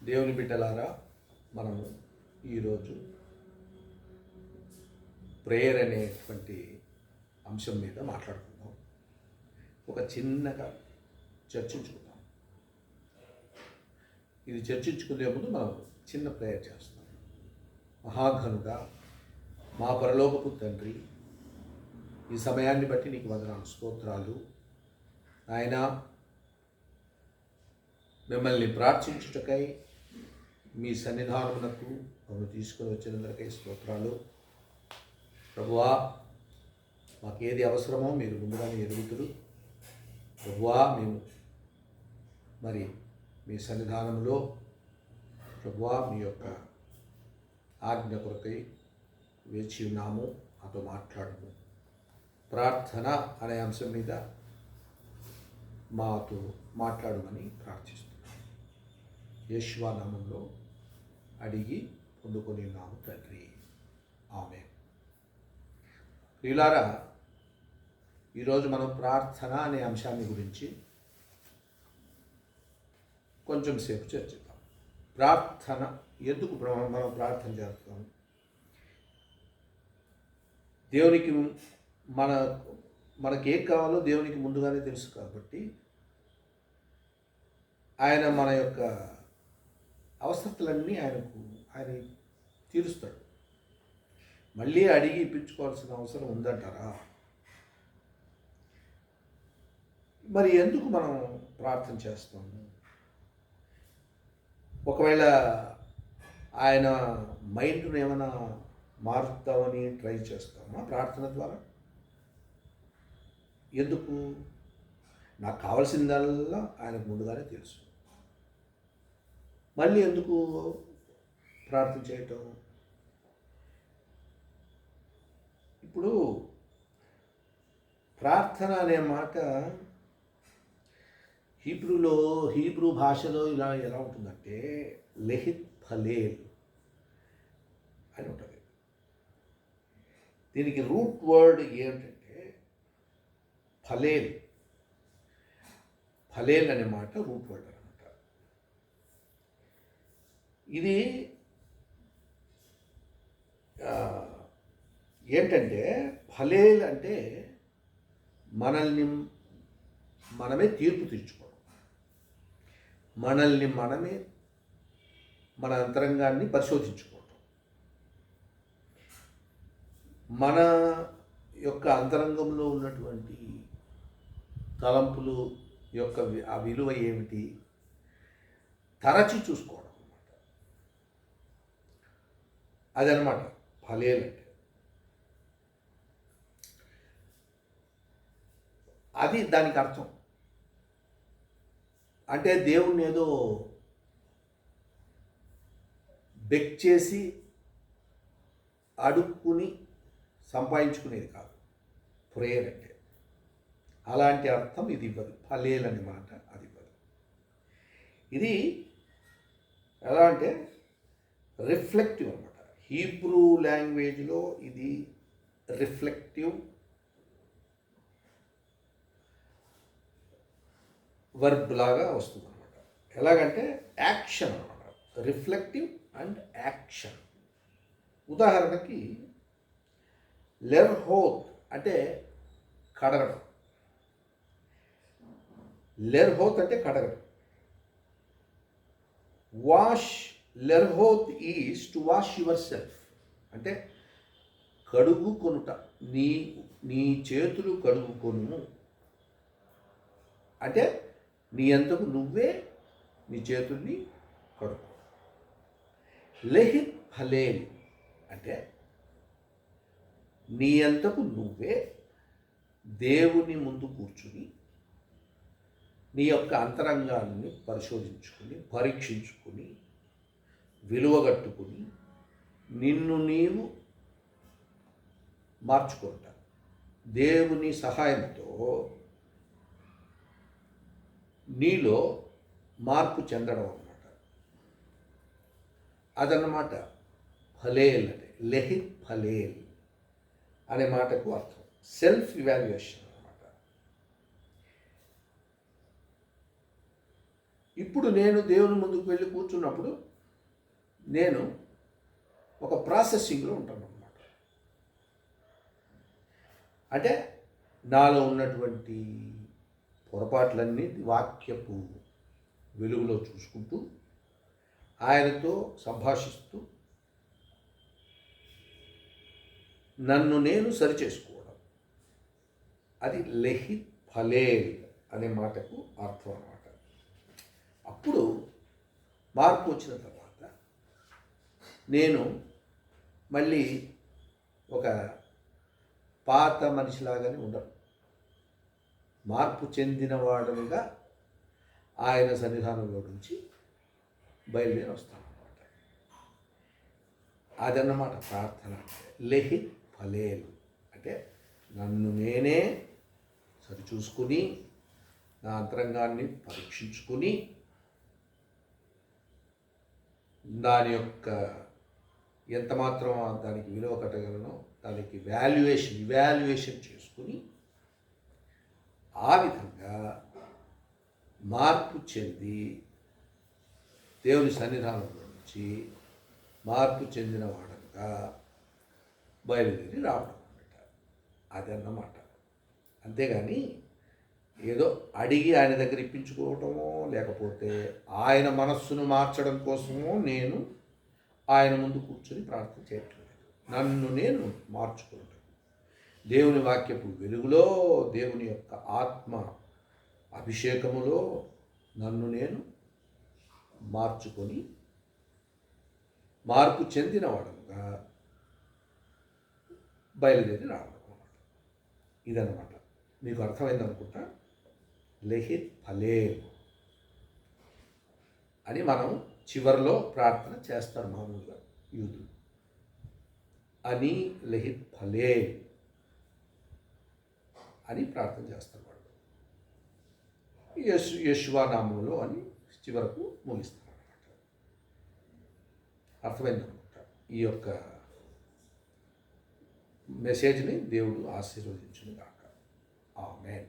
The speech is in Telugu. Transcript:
దేవుని బిడ్డలారా, మనము ఈరోజు ప్రేయర్ అనేటువంటి అంశం మీద మాట్లాడుకుందాం. ఒక చిన్నగా చర్చించుకుందాం. ఇది చర్చించుకునే ముందు మనం చిన్న ప్రేయర్ చేస్తాం. మహాఘనుడా, మా పరలోకపు తండ్రి, ఈ సమయాన్ని బట్టి నీకు వందనాలు, స్తోత్రాలు. ఆయన మిమ్మల్ని ప్రార్థించుటకై మీ సన్నిధానమునకు మమ్మల్ని తీసుకొని వచ్చినందుకై స్తోత్రాలు. ప్రభువా, మాకేది అవసరమో మీరు ముందుగానే ఎరుగుతురు. ప్రభువా, మేము మరి మీ సన్నిధానంలో ప్రభువా మీ యొక్క ఆజ్ఞ కొరకై వేచి ఉన్నాము. మాతో మాట్లాడము. ప్రార్థన అనే అంశం మీద మాతో మాట్లాడమని ప్రార్థిస్తున్నాము. యేషువా నామంలో అడిగి పొందుకొని ఉన్నాము తండ్రి, ఆమేన్. ప్రియులారా, ఈరోజు మనం ప్రార్థన అనే అంశాన్ని గురించి కొంచెం సేపు చర్చిద్దాం. ప్రార్థన ఎందుకు మనం ప్రార్థన చేస్తాం? దేవునికి మనకి ఏం కావాలో దేవునికి ముందుగానే తెలుసు కాబట్టి ఆయన మన యొక్క అవసరతలన్నీ ఆయన తీరుస్తాడు. మళ్ళీ అడిగి ఇప్పించుకోవాల్సిన అవసరం ఉందంటారా? మరి ఎందుకు మనం ప్రార్థన చేస్తాము? ఒకవేళ ఆయన మైండ్ను ఏమైనా మారుద్దామని ట్రై చేస్తామా ప్రార్థన ద్వారా? ఎందుకు? నాకు కావాల్సిందల్లా ఆయనకు ముందుగానే తెలుసు. మళ్ళీ ఎందుకు ప్రార్థన చేయటం? ఇప్పుడు ప్రార్థన అనే మాట హీబ్రూ భాషలో ఎలా ఉంటుందంటే లెహిత్ ఫలేల్ అని ఉంటుంది. దీనికి రూట్ వర్డ్ ఏమిటంటే ఫలేల్. ఫలేల్ అనే మాట రూట్ వర్డ్ అనమాట. ఇది ఏంటంటే ఫలేల్ అంటే మనమే తీర్పు తీర్చుకోవడం, మనమే మన అంతరంగాన్ని పరిశోధించుకోవడం, మన యొక్క అంతరంగంలో ఉన్నటువంటి తలంపులు యొక్క ఆ విలువ ఏమిటి తరచి చూసుకోవడం అన్నమాట. అదనమాట ఫలేల్ అంటే. అది దానికి అర్థం. అంటే దేవుణ్ణి ఏదో బెక్ చేసి అడుక్కుని సంపాదించుకునేది కాదు ప్రేయర్ అంటే. అలాంటి అర్థం ఇది ఇవ్వదు. ఫలేల్ అనే మాట అది ఇవ్వదు. ఇది ఎలా అంటే రిఫ్లెక్టివ్ అన్నమాట. హీబ్రూ లాంగ్వేజ్లో ఇది రిఫ్లెక్టివ్ వర్బ్ లాగా వస్తుంది అనమాట. ఎలాగంటే యాక్షన్ అనమాట. Reflective and action. ఉదాహరణకి లెర్హోత్ అంటే కడగడం. లెర్హోత్ అంటే కడగడం. లెర్హోత్ is to wash yourself అంటే కడుగుకొనుట. నీ చేతులు కడుగుకొను అంటే నీ అంతకు నువ్వే నీ చేతుల్ని కడుక్కో. లెహిత్ ఫలేల్ అంటే నీ అంతకు నువ్వే దేవుని ముందు కూర్చుని నీ యొక్క అంతరంగాన్ని పరిశోధించుకుని, పరీక్షించుకుని, విలువగట్టుకుని నిన్ను నీవు మార్చుకుంటా. దేవుని సహాయంతో నీలో మార్పు చెందడం అన్నమాట. అదన్నమాట ఫలేల్ అంటే. లెహిత్ ఫలేల్ అనే మాటకు అర్థం సెల్ఫ్ ఇవాల్యుయేషన్ అన్నమాట. ఇప్పుడు నేను దేవుని ముందుకు వెళ్ళి కూర్చున్నప్పుడు నేను ఒక ప్రాసెసింగ్లో ఉంటాను అన్నమాట. అంటే నాలో ఉన్నటువంటి పొరపాట్లన్నీ వాక్యపు వెలుగులో చూసుకుంటూ ఆయనతో సంభాషిస్తూ నన్ను నేను సరిచేసుకోవడం, అది లెహిత్ ఫలేల్ అనే మాటకు అర్థం అన్నమాట. అప్పుడు మార్పు వచ్చిన తర్వాత నేను మళ్ళీ ఒక పాత మనిషిలాగానే ఉండను. మార్పు చెందినవాడుగా ఆయన సన్నిధానంలో నుంచి బయలుదేరి వస్తాను అన్నమాట. అదన్నమాట ప్రార్థన అంటే. లెహిత్ ఫలేల్ అంటే నన్ను నేనే సరిచూసుకుని నా అంతరంగాన్ని పరీక్షించుకుని దాని యొక్క ఎంత మాత్రం దానికి విలువ కట్టగలనో దానికి ఇవాల్యుయేషన్ చేసుకుని ఆ విధంగా మార్పు చెంది దేవుని సన్నిధానంలో నుంచి మార్పు చెందిన వాడగా బయలుదేరి రావడం అన్నమాట. అదన్నమాట. అంతేగాని ఏదో అడిగి ఆయన దగ్గర ఇప్పించుకోవటమో లేకపోతే ఆయన మనస్సును మార్చడం కోసమో నేను ఆయన ముందు కూర్చొని ప్రార్థన చేయట్లేదు. నన్ను నేను మార్చుకుంటాను. దేవుని వాక్యపు వెలుగులో, దేవుని యొక్క ఆత్మ అభిషేకములో నన్ను నేను మార్చుకొని మార్పు చెందిన వాడుగా బయలుదేరి రావడం అన్నమాట. ఇదన్నమాట. మీకు అర్థమైంది అనుకుంటా. లెహిత్ ఫలేల్ అని మనం చివరిలో ప్రార్థన చేస్తారు మామూలుగా యూదులు. అని లెహిత్ ఫలేల్ అని ప్రార్థన చేస్తారు వాళ్ళు. యేషువా నామములో అని చివరకు ముగిస్తారు అన్నమాట. అర్థమైంది అనుకుంటా. ఈ యొక్క మెసేజ్ని దేవుడు ఆశీర్వదించును గాక. ఆమేన్.